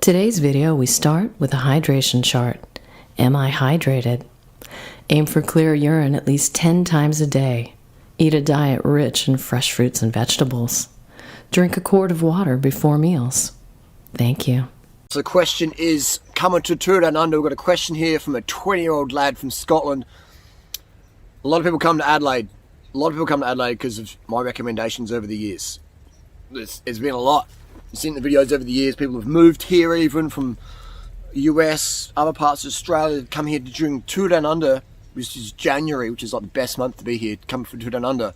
Today's video, we start with a hydration chart. Am I hydrated? Aim for clear urine at least 10 times a day. Eat a diet rich in fresh fruits and vegetables. Drink a quart of water before meals. Thank you. So the question is, coming to Tour Down Under, we've got a question here from a 20-year-old lad from Scotland. A lot of people come to Adelaide. Because of my recommendations over the years. It's been a lot. You've seen the videos over the years. People have moved here even from US, other parts of Australia, come here during Tour Down Under, which is January, which is like the best month to be here, come for Tour Down Under.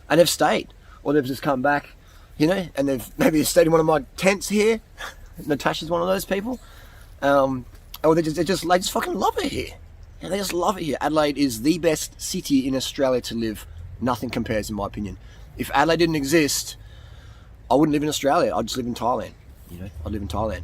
And they've stayed. Or they've just come back, and they've stayed in one of my tents here. Natasha's one of those people. Or they just fucking love it here. Yeah, they just love it here. Adelaide is the best city in Australia to live. Nothing compares, in my opinion. If Adelaide didn't exist, I wouldn't live in Australia. I'd just live in Thailand. I'd live in Thailand.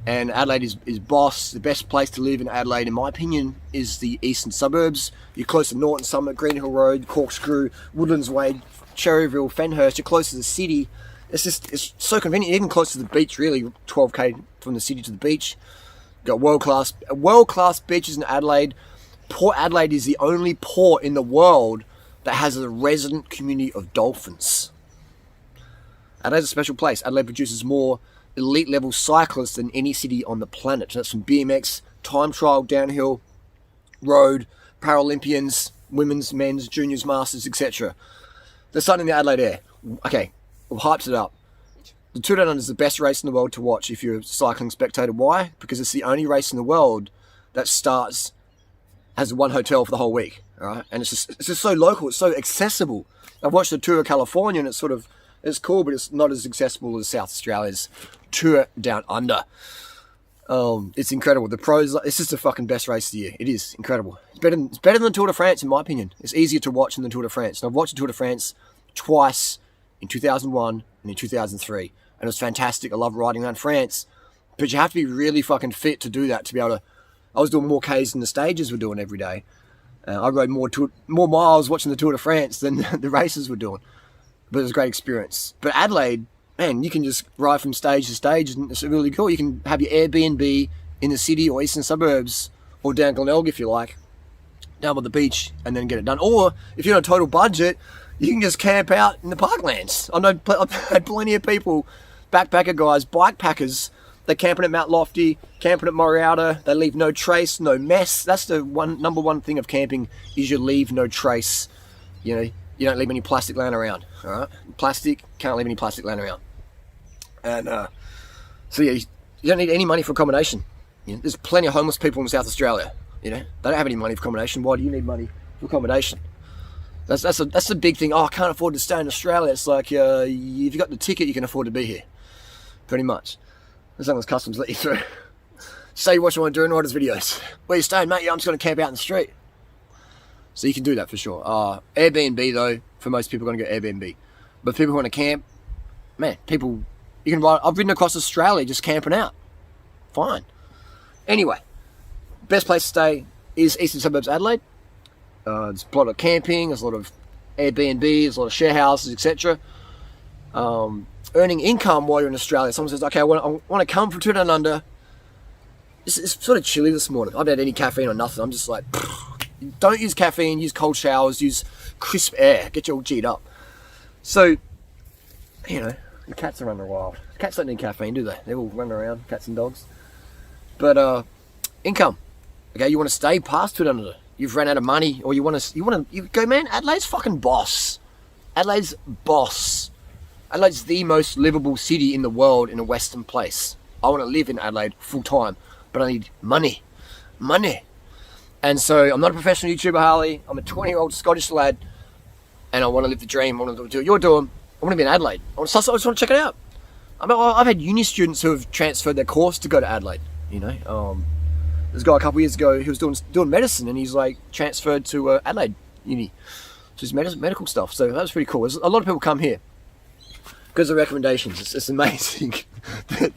And Adelaide is boss. The best place to live in Adelaide, in my opinion, is the eastern suburbs. You're close to Norton Summit, Greenhill Road, Corkscrew, Woodlands Way, Cherryville, Fenhurst. You're close to the city. It's so convenient. Even close to the beach, really. 12k from the city to the beach. Got world-class beaches in Adelaide. Port Adelaide is the only port in the world that has a resident community of dolphins. Adelaide's a special place. Adelaide produces more elite level cyclists than any city on the planet. So that's from BMX, time trial, downhill, road, Paralympians, women's, men's, juniors, masters, etc. There's something in the Adelaide air. Okay, we've hyped it up. The Tour Down Under is the best race in the world to watch if you're a cycling spectator. Why? Because it's the only race in the world that has one hotel for the whole week. All right, and it's just so local. It's so accessible. I've watched the Tour of California, and it's cool, but it's not as accessible as South Australia's Tour Down Under. It's incredible. The pros, it's just the fucking best race of the year. It is incredible. It's better than the Tour de France, in my opinion. It's easier to watch than the Tour de France. And I've watched the Tour de France twice, in 2001 and in 2003. And it was fantastic. I love riding around France. But you have to be really fucking fit to do that, to be able to... I was doing more Ks than the stages were doing every day. I rode more miles watching the Tour de France than the races were doing. But it was a great experience. But Adelaide, man, you can just ride from stage to stage, and it's really cool. You can have your Airbnb in the city or eastern suburbs, or down Glenelg if you like, down by the beach, and then get it done. Or if you're on a total budget, you can just camp out in the parklands. I've had plenty of people, backpacker guys, bike packers, they're camping at Mount Lofty, camping at Moriata. They leave no trace, no mess. That's the number one thing of camping, is you leave no trace. You don't leave any plastic laying around. All right, plastic, can't leave any plastic laying around. And so yeah, you don't need any money for accommodation. There's plenty of homeless people in South Australia. They don't have any money for accommodation. Why do you need money for accommodation? That's the big thing. Oh, I can't afford to stay in Australia. It's like if you got the ticket, you can afford to be here. Pretty much. As long as customs let you through. Say you watch one of During Riders videos. Where you staying, mate? Yeah, I'm just going to camp out in the street. So you can do that for sure. Airbnb though, for most people are going to go Airbnb. But people who want to camp, man, you can ride. I've ridden across Australia just camping out. Fine. Anyway, best place to stay is eastern suburbs Adelaide. There's a lot of camping, there's a lot of Airbnb, there's a lot of share houses, etc. Earning income while you're in Australia. Someone says, okay, I want to come for Tour Down Under. It's sort of chilly this morning. I haven't had any caffeine or nothing. I'm just like, don't use caffeine, use cold showers, use crisp air, get you all G'd up. So, the cats are running wild. Cats don't need caffeine, do they? They all run around, cats and dogs. But income. Okay, you want to stay past Tour Down Under. You've run out of money, or you go, man, Adelaide's fucking boss. Adelaide's boss. Adelaide's the most livable city in the world in a western place. I want to live in Adelaide full time, but I need money. Money. And so I'm not a professional YouTuber, Harley. I'm a 20-year-old Scottish lad, and I want to live the dream. I want to do what you're doing. I want to be in Adelaide. I just want to check it out. I've had uni students who have transferred their course to go to Adelaide. There's a guy a couple of years ago who was doing medicine, and he's like transferred to Adelaide Uni, just medical stuff. So that was pretty cool. There's a lot of people come here because of recommendations. It's amazing that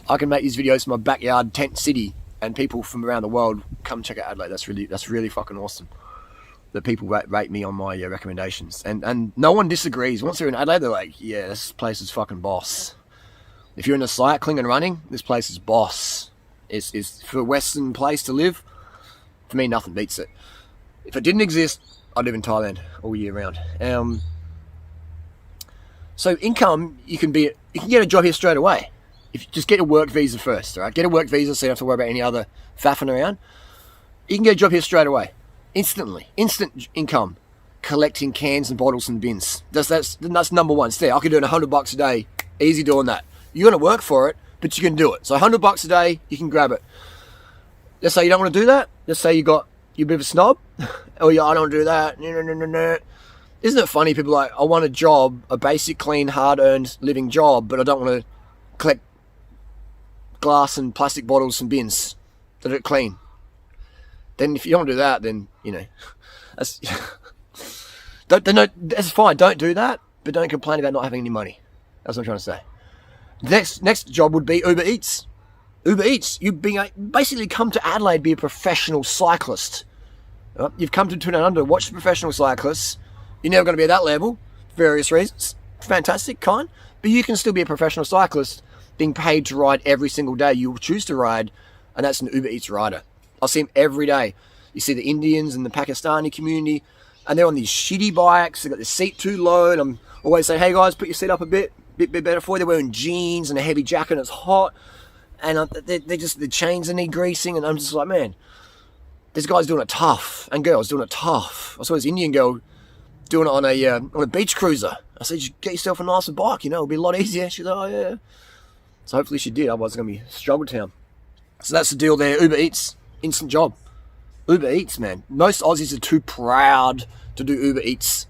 I can make these videos from my backyard tent city, and people from around the world come check out Adelaide. That's really fucking awesome. That people rate me on my recommendations, and no one disagrees. Once they're in Adelaide, they're like, yeah, this place is fucking boss. If you're into cycling and running, this place is boss. It's for a Western place to live. For me, nothing beats it. If it didn't exist, I'd live in Thailand all year round. So income, you can get a job here straight away. If you just get a work visa first, all right? Get a work visa so you don't have to worry about any other faffing around. You can get a job here straight away. Instantly. Instant income. Collecting cans and bottles and bins. That's number one. Stay. I could do it $100 a day. Easy doing that. You're going to work for it, but you can do it. So $100 a day, you can grab it. Let's say you don't want to do that. Let's say you're a bit of a snob. Oh yeah, I don't do that. No. Isn't it funny? People are like, I want a job, a basic, clean, hard-earned living job, but I don't want to collect glass and plastic bottles and bins that are clean. Then if you don't do that, then, that's, that's fine. Don't do that, but don't complain about not having any money. That's what I'm trying to say. Next job would be Uber Eats. Uber Eats. You basically come to Adelaide, be a professional cyclist. You've come to Down Under, watch the professional cyclists. You're never going to be at that level, for various reasons. Fantastic, kind. But you can still be a professional cyclist, being paid to ride every single day you choose to ride, and that's an Uber Eats rider. I see them every day. You see the Indians and the Pakistani community, and they're on these shitty bikes. They've got the seat too low, and I'm always saying, hey guys, put your seat up a bit better for you. They're wearing jeans and a heavy jacket, and it's hot, and the chains need greasing, and I'm just like, man, this guy's doing it tough, and girls doing it tough. I saw this Indian girl doing it on a beach cruiser. I said, just get yourself a nicer bike, it'll be a lot easier. She's like, oh yeah. So hopefully she did, otherwise it's going to be struggle town. So that's the deal there. Uber Eats, instant job. Uber Eats, man. Most Aussies are too proud to do Uber Eats,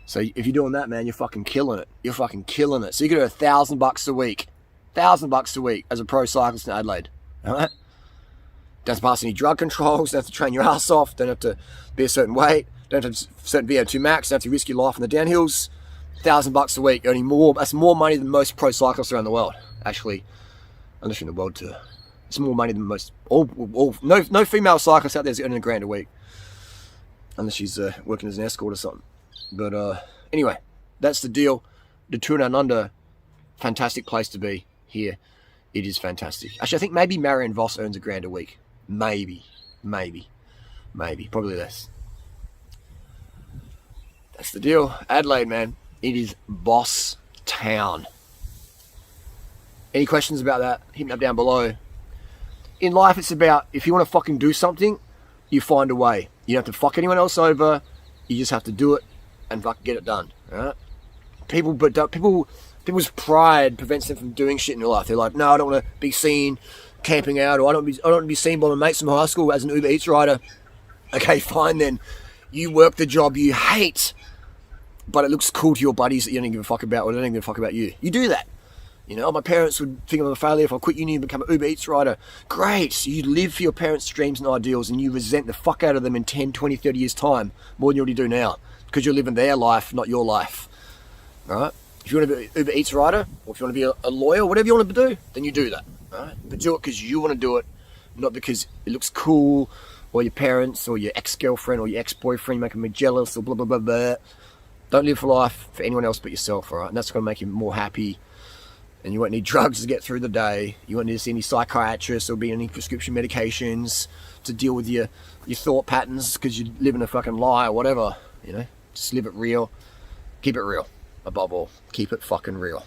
So if you're doing that, man, you're fucking killing it. You're fucking killing it. So you can do $1,000 a week. $1,000 a week as a pro cyclist in Adelaide. Alright? Don't have to pass any drug controls, don't have to train your ass off, don't have to be a certain weight, don't have to certain VO2 max, don't have to risk your life on the downhills. $1,000 a week, earning more. That's more money than most pro cyclists around the world. Actually, unless you're in the world tour. It's more money than most. No female cyclist out there is earning $1,000 a week. Unless she's working as an escort or something. But anyway, that's the deal. The Down Under, fantastic place to be here. It is fantastic. Actually, I think maybe Marion Voss earns $1,000 a week. Maybe. Probably less. That's the deal. Adelaide, man. It is boss town. Any questions about that? Hit me up down below. In life, it's about, if you want to fucking do something, you find a way. You don't have to fuck anyone else over. You just have to do it and fucking get it done. Right? People's pride prevents them from doing shit in their life. They're like, no, I don't want to be seen camping out, or I don't want to be seen by my mates from high school as an Uber Eats rider. Okay, fine then. You work the job you hate, but it looks cool to your buddies that you don't give a fuck about, or they don't give a fuck about you. You do that. My parents would think I'm a failure if I quit uni and become an Uber Eats rider. Great. So you live for your parents' dreams and ideals, and you resent the fuck out of them in 10, 20, 30 years' time more than you already do now, because you're living their life, not your life. All right? If you want to be an Uber Eats rider, or if you want to be a lawyer, whatever you want to do, then you do that. All right? But do it because you want to do it, not because it looks cool, or your parents, or your ex-girlfriend, or your ex-boyfriend making me jealous, or blah, blah, blah, blah. Don't live for life for anyone else but yourself, all right? And that's going to make you more happy. And you won't need drugs to get through the day. You won't need to see any psychiatrists or be any prescription medications to deal with your thought patterns because you live in a fucking lie or whatever. Just live it real. Keep it real. Above all, keep it fucking real.